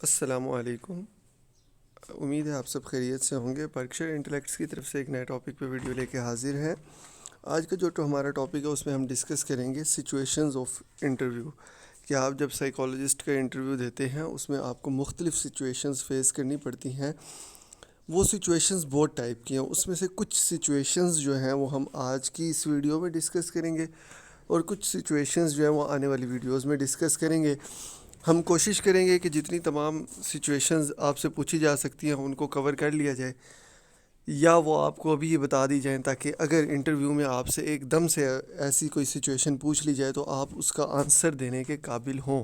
السلام علیکم۔ امید ہے آپ سب خیریت سے ہوں گے۔ پرکشر انٹلیکٹس کی طرف سے ایک نئے ٹاپک پہ ویڈیو لے کے حاضر ہیں۔ آج کا جو ہمارا ٹاپک ہے اس میں ہم ڈسکس کریں گے سچویشنز آف انٹرویو، کہ آپ جب سائیکالوجسٹ کا انٹرویو دیتے ہیں اس میں آپ کو مختلف سچویشنز فیس کرنی پڑتی ہیں۔ وہ سچویشنز بہت ٹائپ کی ہیں، اس میں سے کچھ سچویشنز جو ہیں وہ ہم آج کی اس ویڈیو میں ڈسکس کریں گے اور کچھ سچویشنز جو ہیں وہ آنے والی ویڈیوز میں ڈسکس کریں گے۔ ہم کوشش کریں گے کہ جتنی تمام سچویشنز آپ سے پوچھی جا سکتی ہیں ان کو کور کر لیا جائے، یا وہ آپ کو ابھی یہ بتا دی جائیں تاکہ اگر انٹرویو میں آپ سے ایک دم سے ایسی کوئی سچویشن پوچھ لی جائے تو آپ اس کا آنسر دینے کے قابل ہوں۔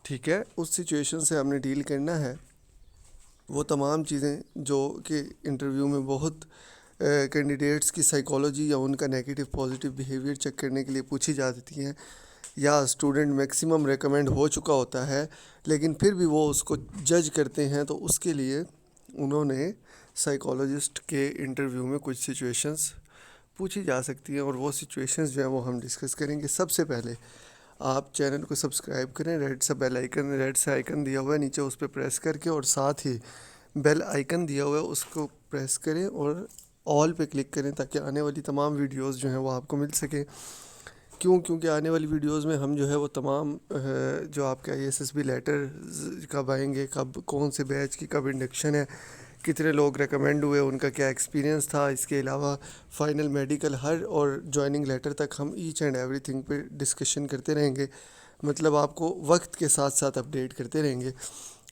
ٹھیک ہے، اس سچویشن سے ہم نے ڈیل کرنا ہے۔ وہ تمام چیزیں جو کہ انٹرویو میں بہت کینڈیڈیٹس کی سائیکالوجی یا ان کا نیگیٹو پازیٹیو بیہیویئر چیک کرنے کے لیے پوچھی جاتی ہیں، یا اسٹوڈنٹ میکسیمم ریکمینڈ ہو چکا ہوتا ہے لیکن پھر بھی وہ اس کو جج کرتے ہیں، تو اس کے لیے انہوں نے سائیکالوجسٹ کے انٹرویو میں کچھ سچویشنز پوچھی جا سکتی ہیں، اور وہ سچویشنز جو ہیں وہ ہم ڈسکس کریں گے۔ سب سے پہلے آپ چینل کو سبسکرائب کریں، ریڈ سے آئیکن دیا ہوا ہے نیچے، اس پہ پریس کر کے، اور ساتھ ہی بیل آئیکن دیا ہوا ہے اس کو پریس کریں اور آل پہ کلک کریں تاکہ آنے والی تمام ویڈیوز جو ہیں وہ آپ کو مل سکیں۔ کیونکہ آنے والی ویڈیوز میں ہم جو ہے وہ تمام جو آپ کا ISSB لیٹر کب آئیں گے، کب کون سے بیچ کی کب انڈکشن ہے، کتنے لوگ ریکمینڈ ہوئے، ان کا کیا ایکسپیرینس تھا، اس کے علاوہ فائنل میڈیکل ہر اور جوائننگ لیٹر تک ہم ایچ اینڈ ایوری تھنگ پہ ڈسکشن کرتے رہیں گے، مطلب آپ کو وقت کے ساتھ ساتھ اپڈیٹ کرتے رہیں گے۔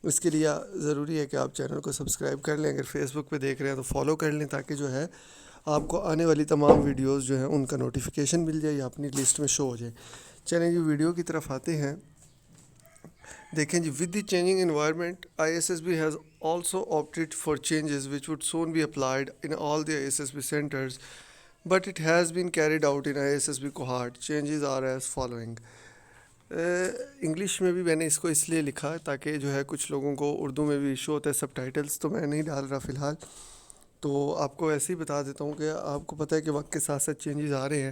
اس کے لیے ضروری ہے کہ آپ چینل کو سبسکرائب کر لیں، اگر فیس بک پہ دیکھ رہے ہیں تو فالو کر لیں تاکہ جو ہے آپ کو آنے والی تمام ویڈیوز جو ہیں ان کا نوٹیفیکیشن مل جائے یا اپنی لسٹ میں شو ہو جائے۔ چلیں جی ویڈیو کی طرف آتے ہیں۔ دیکھیں جی، with the changing environment ISSB has also opted for changes which would soon be applied in all the ISSB centres but it has been carried out in ISSB cohort. Changes are as following. English میں بھی میں نے اس کو اس لیے لکھا تاکہ جو ہے کچھ لوگوں کو اردو میں بھی ایشو ہوتا ہے، سب ٹائٹلز تو میں نہیں ڈال رہا فی الحال، تو آپ کو ایسے ہی بتا دیتا ہوں کہ آپ کو پتہ ہے کہ وقت کے ساتھ ساتھ چینجز آ رہے ہیں۔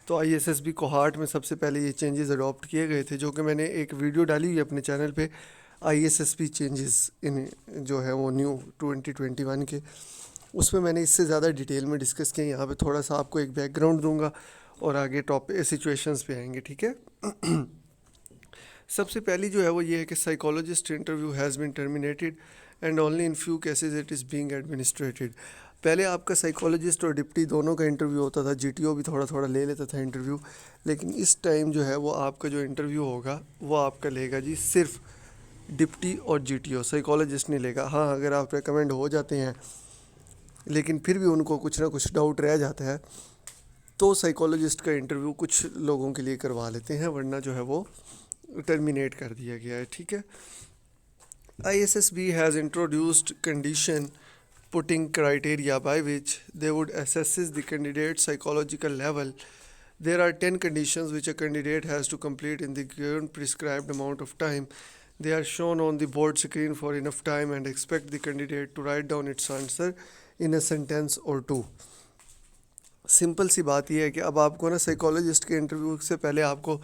تو ISSB کوہارٹ میں سب سے پہلے یہ چینجز اڈاپٹ کیے گئے تھے، جو کہ میں نے ایک ویڈیو ڈالی ہوئی ہے اپنے چینل پہ، ISSB چینجز ان جو ہے وہ نیو 2021 کے، اس میں نے اس سے زیادہ ڈیٹیل میں ڈسکس کیا۔ یہاں پہ تھوڑا سا آپ کو ایک بیک گراؤنڈ دوں گا اور آگے سچویشنز پہ آئیں گے، ٹھیک ہے۔ سب سے پہلی جو ہے وہ یہ ہے کہ psychologist interview has been terminated and only in few cases it is being administered. پہلے آپ کا سائیکالوجسٹ اور ڈپٹی دونوں کا انٹرویو ہوتا تھا، GTO بھی تھوڑا تھوڑا لے لیتا تھا انٹرویو، لیکن اس ٹائم جو ہے وہ آپ کا جو انٹرویو ہوگا وہ آپ کا لے گا جی صرف ڈپٹی اور GTO، سائیکالوجسٹ نہیں لے گا۔ ہاں، اگر آپ ریکمینڈ ہو جاتے ہیں لیکن پھر بھی ان کو کچھ نہ کچھ ڈاؤٹ رہ جاتا ہے تو سائیکالوجسٹ کا انٹرویو کچھ لوگوں کے لیے کروا لیتے ہیں، ورنہ جو ہے وہ ٹرمینیٹ کر دیا گیا ہے، ٹھیک ہے۔ ISSB has introduced condition putting criteria by which they would assess the candidate's psychological level. There are 10 conditions which a candidate has to complete in the given prescribed amount of time. They are shown on the board screen for enough time and expect the candidate to write down its answer in a sentence or two. Simple سی بات یہ ہے کہ اب آپ کو نا psychologist کے انٹرویو سے پہلے آپ کو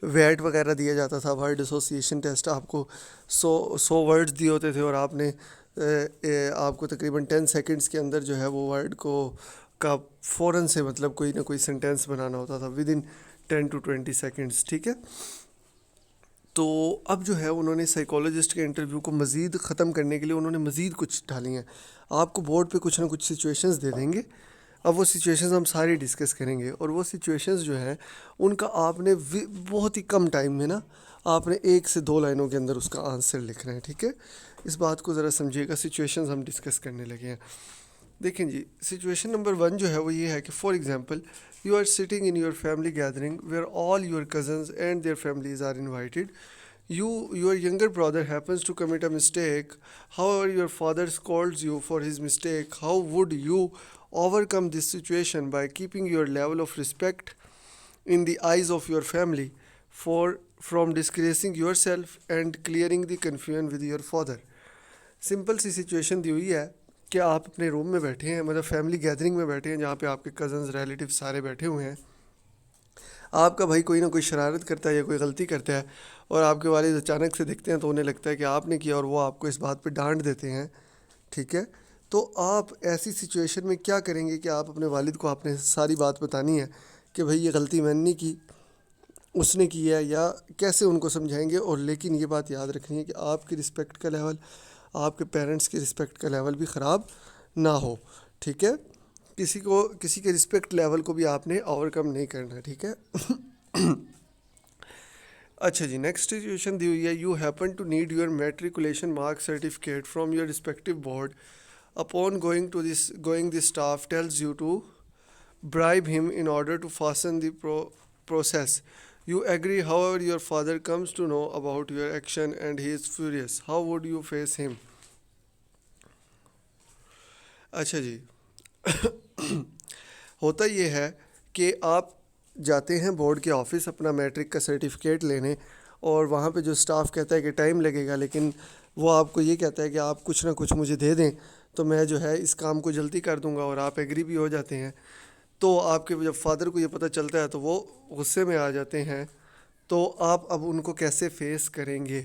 ویٹ وغیرہ دیا جاتا تھا، ورڈ ایسوسیشن ٹیسٹ، آپ کو 100 ورڈز دیے ہوتے تھے اور آپ نے آپ کو تقریباً 10 سیکنڈز کے اندر جو ہے وہ ورڈ کا فوراً سے مطلب کوئی نہ کوئی سینٹینس بنانا ہوتا تھا ود ان 10 to 20 سیکنڈز، ٹھیک ہے۔ تو اب جو ہے انہوں نے سائیکالوجسٹ کے انٹرویو کو مزید ختم کرنے کے لیے انہوں نے مزید کچھ ڈالی ہیں۔ آپ کو بورڈ پہ کچھ نہ کچھ سچویشنز دے دیں گے، اب وہ سچویشنز ہم ساری ڈسکس کریں گے، اور وہ سچویشنز جو ہیں ان کا آپ نے بہت ہی کم ٹائم میں نا آپ نے 1 سے 2 لائنوں کے اندر اس کا آنسر لکھنا ہے، ٹھیک ہے۔ اس بات کو ذرا سمجھیے گا، سچویشنز ہم ڈسکس کرنے لگے ہیں۔ دیکھیں جی، سچویشن نمبر 1 جو ہے وہ یہ ہے کہ for example you are sitting in your family gathering where all your cousins and their families are invited. Your younger brother happens to commit a mistake. However, your father scolds you for his mistake. How would you overcome this situation by keeping your level of respect in the eyes of your family from disgracing yourself and clearing the confusion with your father? Simple سی situation دی ہوئی ہے کہ آپ اپنے روم میں بیٹھے ہیں، مطلب فیملی گیدرنگ میں بیٹھے ہیں جہاں پہ آپ کے کزنز ریلیٹیو سارے بیٹھے ہوئے ہیں۔ آپ کا بھائی کوئی نہ کوئی شرارت کرتا ہے یا کوئی غلطی کرتا ہے اور آپ کے والد اچانک سے دیکھتے ہیں تو انہیں لگتا ہے کہ آپ نے کیا اور وہ آپ کو اس بات پہ ڈانٹ دیتے ہیں، ٹھیک ہے؟ تو آپ ایسی سچویشن میں کیا کریں گے کہ آپ اپنے والد کو آپ نے ساری بات بتانی ہے کہ بھائی یہ غلطی میں نے نہیں کی، اس نے کی ہے، یا کیسے ان کو سمجھائیں گے؟ اور لیکن یہ بات یاد رکھنی ہے کہ آپ کی رسپیکٹ کا لیول، آپ کے پیرنٹس کی رسپیکٹ کا لیول بھی خراب نہ ہو، ٹھیک ہے؟ کسی کے رسپیکٹ لیول کو بھی آپ نے اوور کم نہیں کرنا، ٹھیک ہے؟ اچھا جی، نیکسٹ سچویشن دی ہوئی ہے، you happen to need your matriculation mark certificate from your respective board upon going the staff tells you to bribe him in order to fasten the process. You agree, however, your father comes to know about your action and he is furious. How would you face him? اچھا جی، ہوتا یہ ہے کہ آپ جاتے ہیں board کے office اپنا میٹرک کا سرٹیفکیٹ لینے، اور وہاں پہ جو اسٹاف کہتا ہے کہ ٹائم لگے گا، لیکن وہ آپ کو یہ کہتا ہے کہ آپ کچھ نہ کچھ مجھے دے دیں تو میں جو ہے اس کام کو جلدی کر دوں گا، اور آپ ایگری بھی ہو جاتے ہیں. تو آپ کے جب فادر کو یہ پتہ چلتا ہے تو وہ غصے میں آ جاتے ہیں. تو آپ اب ان کو کیسے فیس کریں گے؟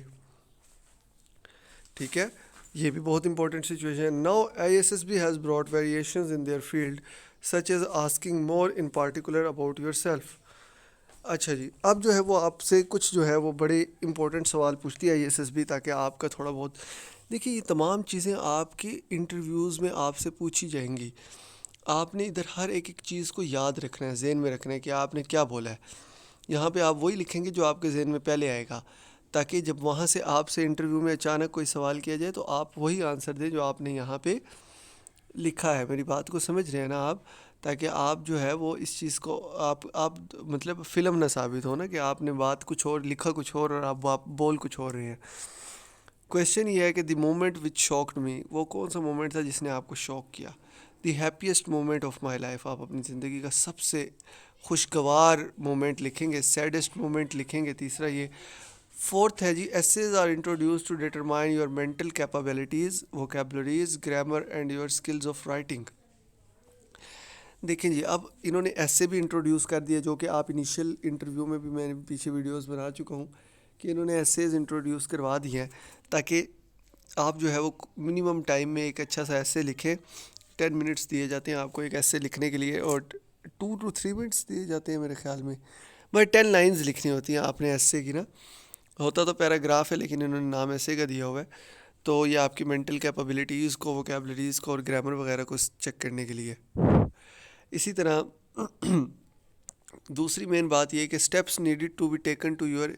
ٹھیک ہے، یہ بھی بہت امپورٹنٹ سچویشن ہے. Now I S S B has brought variations in their field such as asking more in particular about yourself. اچھا جی، اب جو ہے وہ آپ سے کچھ جو ہے وہ بڑے امپورٹنٹ سوال پوچھتی ہے آئی ایس ایس بی، تاکہ آپ کا تھوڑا بہت، دیکھیے یہ تمام چیزیں آپ کے انٹرویوز میں آپ سے پوچھی جائیں گی. آپ نے ادھر ہر ایک چیز کو یاد رکھنا ہے، ذہن میں رکھنا ہے کہ آپ نے کیا بولا ہے. یہاں پہ آپ وہی لکھیں گے جو آپ کے ذہن میں پہلے آئے گا، تاکہ جب وہاں سے آپ سے انٹرویو میں اچانک کوئی سوال کیا جائے تو آپ وہی آنسر دیں جو آپ نے یہاں پہ لکھا ہے. میری بات کو سمجھ رہے ہیں نا آپ؟ تاکہ آپ جو ہے وہ اس چیز کو آپ مطلب فلم نہ ثابت ہو نا کہ آپ نے بات کچھ اور لکھا کچھ اور آپ بول کچھ اور رہے ہیں. کویشچن یہ ہے کہ دی مومنٹ وچ شاکڈ می، وہ کون سا مومنٹ تھا جس نے آپ کو شوق کیا؟ The happiest moment of my life, آپ اپنی زندگی کا سب سے خوشگوار مومنٹ لکھیں گے. سیڈسٹ مومنٹ لکھیں گے. تیسرا یہ. فورتھ ہے جی، essays are introduce to determine your mental capabilities, vocabularies, grammar and your skills of writing. دیکھیں جی، اب انہوں نے ایسے بھی انٹروڈیوس کر دیا جو کہ آپ انیشیل انٹرویو میں بھی میں نے پیچھے ویڈیوز بنا چکا ہوں کہ انہوں نے ایسیز انٹروڈیوس کروا دی ہیں تاکہ آپ جو ہے وہ منیمم ٹائم میں ایک اچھا سا ایسے لکھیں. 10 منٹس دیے جاتے ہیں آپ کو ایک ایسے لکھنے کے لیے، اور 2 to 3 منٹس دیے جاتے ہیں میرے خیال میں. بٹ 10 لائنز لکھنی ہوتی ہیں آپ نے ایسے کی نا. ہوتا تو پیراگراف ہے لیکن انہوں نے نام ایسے کا دیا ہوا ہے. تو یہ آپ کی مینٹل کیپابلٹیز کو، ووکیبلریز کو اور گرامر وغیرہ کو چیک کرنے کے لیے. اسی طرح دوسری مین بات یہ ہے کہ steps needed to be taken to your,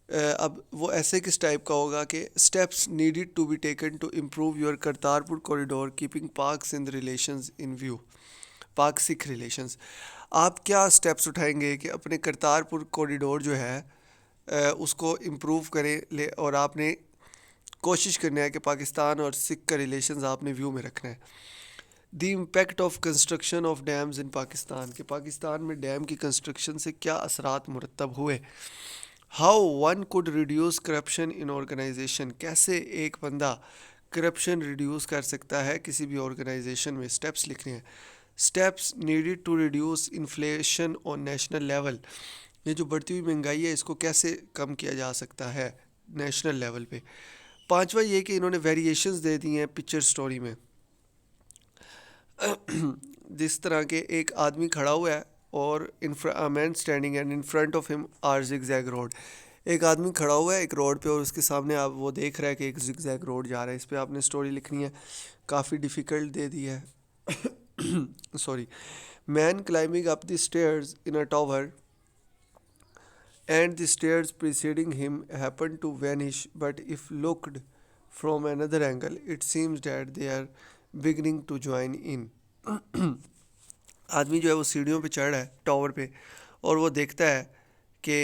اب وہ ایسے کس ٹائپ کا ہوگا کہ steps needed to be taken to improve your Kartarpur corridor keeping Pak Sindh relations in view, پاک سکھ ریلیشنز. آپ کیا اسٹیپس اٹھائیں گے کہ اپنے کرتارپور کوریڈور جو ہے اس کو امپروو کریں اور آپ نے کوشش کرنا ہے کہ پاکستان اور سکھ کا ریلیشنز آپ نے ویو میں رکھنا ہے. The impact of construction of dams in Pakistan, کہ پاکستان میں ڈیم کی کنسٹرکشن سے کیا اثرات مرتب ہوئے. How one could reduce corruption in organization, کیسے ایک بندہ کرپشن ریڈیوس کر سکتا ہے کسی بھی آرگنائزیشن میں. اسٹیپس لکھنے ہیں. Steps needed to reduce inflation on national level, یہ جو بڑھتی ہوئی مہنگائی ہے اس کو کیسے کم کیا جا سکتا ہے نیشنل لیول پہ. پانچواں یہ کہ انہوں نے ویریشنز دے دی ہیں پکچر سٹوری میں، جس طرح کہ ایک آدمی کھڑا ہوا ہے اور man standing and in front of him are zigzag road. ایک آدمی کھڑا ہوا ہے ایک روڈ پہ اور اس کے سامنے آپ وہ دیکھ رہا ہے کہ ایک زگ زیگ روڈ جا رہا ہے. اس پہ آپ نے اسٹوری لکھنی ہے. کافی ڈیفیکلٹ دے دی ہے. Sorry. Man climbing up the stairs in a tower and the stairs preceding him happened to vanish, but if looked from another angle it seems that they are beginning to join in. آدمی جو ہے وہ سیڑھیوں پہ چڑھ رہا ہے tower پہ، اور وہ دیکھتا ہے کہ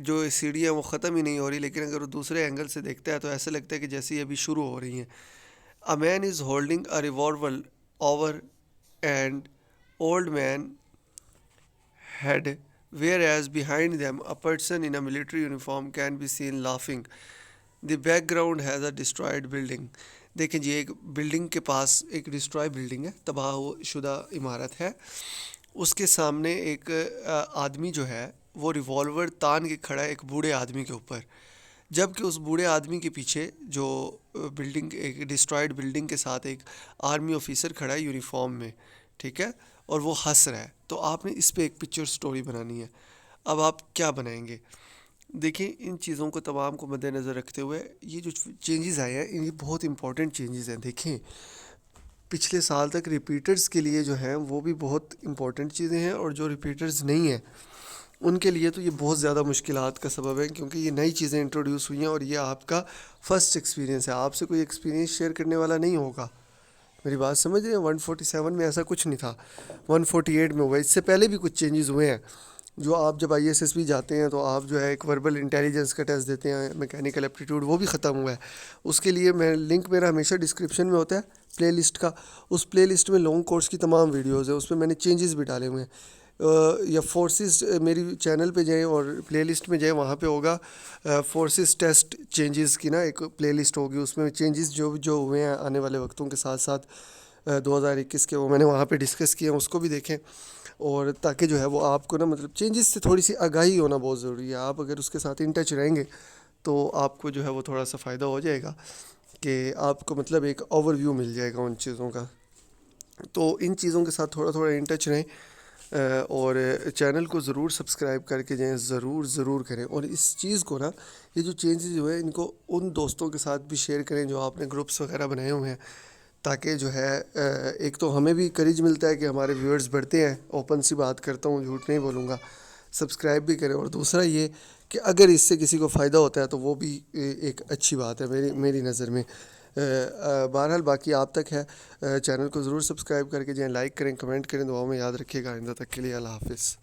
جو سیڑھیاں وہ ختم ہی نہیں ہو رہی، لیکن اگر وہ دوسرے اینگل سے دیکھتا ہے تو ایسا لگتا ہے کہ جیسے ابھی شروع ہو رہی ہیں. A man is holding a revolver over an old man head, whereas behind them a person in a military uniform can be seen laughing. The background has a destroyed building. دیکھیں جی، ایک بلڈنگ کے پاس ایک destroy building ہے، تباہ شدہ عمارت ہے، اس کے سامنے ایک آدمی جو ہے وہ ریوالور تان کے کھڑا ہے ایک بوڑھے آدمی کے اوپر، جبکہ اس بوڑھے آدمی کے پیچھے جو بلڈنگ ایک ڈسٹرائڈ بلڈنگ کے ساتھ ایک آرمی آفیسر کھڑا ہے یونیفارم میں، ٹھیک ہے، اور وہ ہنس رہا ہے. تو آپ نے اس پہ ایک پکچر سٹوری بنانی ہے. اب آپ کیا بنائیں گے؟ دیکھیں ان چیزوں کو تمام کو مد نظر رکھتے ہوئے یہ جو چینجز آئے ہیں یہ بہت امپورٹنٹ چینجز ہیں. دیکھیں پچھلے سال تک ریپیٹرز کے لیے جو ہیں وہ بھی بہت امپورٹنٹ چیزیں ہیں، اور جو ریپیٹرز نہیں ہیں ان کے لیے تو یہ بہت زیادہ مشکلات کا سبب ہے، کیونکہ یہ نئی چیزیں انٹروڈیوس ہوئی ہیں اور یہ آپ کا فرسٹ ایکسپیرینس ہے. آپ سے کوئی ایکسپیرینس شیئر کرنے والا نہیں ہوگا. میری بات سمجھ رہے ہیں؟ 147 میں ایسا کچھ نہیں تھا، 148 میں ہوا. اس سے پہلے بھی کچھ چینجز ہوئے ہیں. جو آپ جب ISSB جاتے ہیں تو آپ جو ہے ایک وربل انٹیلیجنس کا ٹیسٹ دیتے ہیں، میکینیکل ایپٹیٹیوڈ، وہ بھی ختم ہوا ہے. اس کے لیے میں لنک میرا ہمیشہ ڈسکرپشن میں ہوتا ہے پلے لسٹ کا. اس پلے لسٹ میں لانگ کورس کی تمام ویڈیوز ہیں، اس میں نے چینجز بھی ڈالے ہوئے ہیں. یا فورسز میری چینل پہ جائیں اور پلے لسٹ میں جائیں، وہاں پہ ہوگا فورسز ٹیسٹ چینجز کی نا ایک پلے لسٹ ہوگی. اس میں چینجز جو ہوئے ہیں آنے والے وقتوں کے ساتھ ساتھ 2021 کے، وہ میں نے وہاں پہ ڈسکس کیے ہیں، اس کو بھی دیکھیں. اور تاکہ جو ہے وہ آپ کو نا مطلب چینجز سے تھوڑی سی آگاہی ہونا بہت ضروری ہے. آپ اگر اس کے ساتھ ان ٹچ رہیں گے تو آپ کو جو ہے وہ تھوڑا سا فائدہ ہو جائے گا کہ آپ کو مطلب ایک اوور ویو مل جائے گا ان چیزوں کا. تو ان چیزوں کے ساتھ تھوڑا ان ٹچ رہیں، اور چینل کو ضرور سبسکرائب کر کے جائیں، ضرور کریں. اور اس چیز کو نا یہ جو چینجز جو ہے ان کو ان دوستوں کے ساتھ بھی شیئر کریں جو آپ نے گروپس وغیرہ بنائے ہوئے ہیں، تاکہ جو ہے ایک تو ہمیں بھی کریج ملتا ہے کہ ہمارے ویورز بڑھتے ہیں. اوپن سی بات کرتا ہوں، جھوٹ نہیں بولوں گا. سبسکرائب بھی کریں. اور دوسرا یہ کہ اگر اس سے کسی کو فائدہ ہوتا ہے تو وہ بھی ایک اچھی بات ہے میری نظر میں. بہرحال باقی آپ تک ہے. چینل کو ضرور سبسکرائب کر کے جائیں، لائک کریں، کمنٹ کریں، دعاؤں میں یاد رکھیے گا. آئندہ تک کے لیے اللہ حافظ.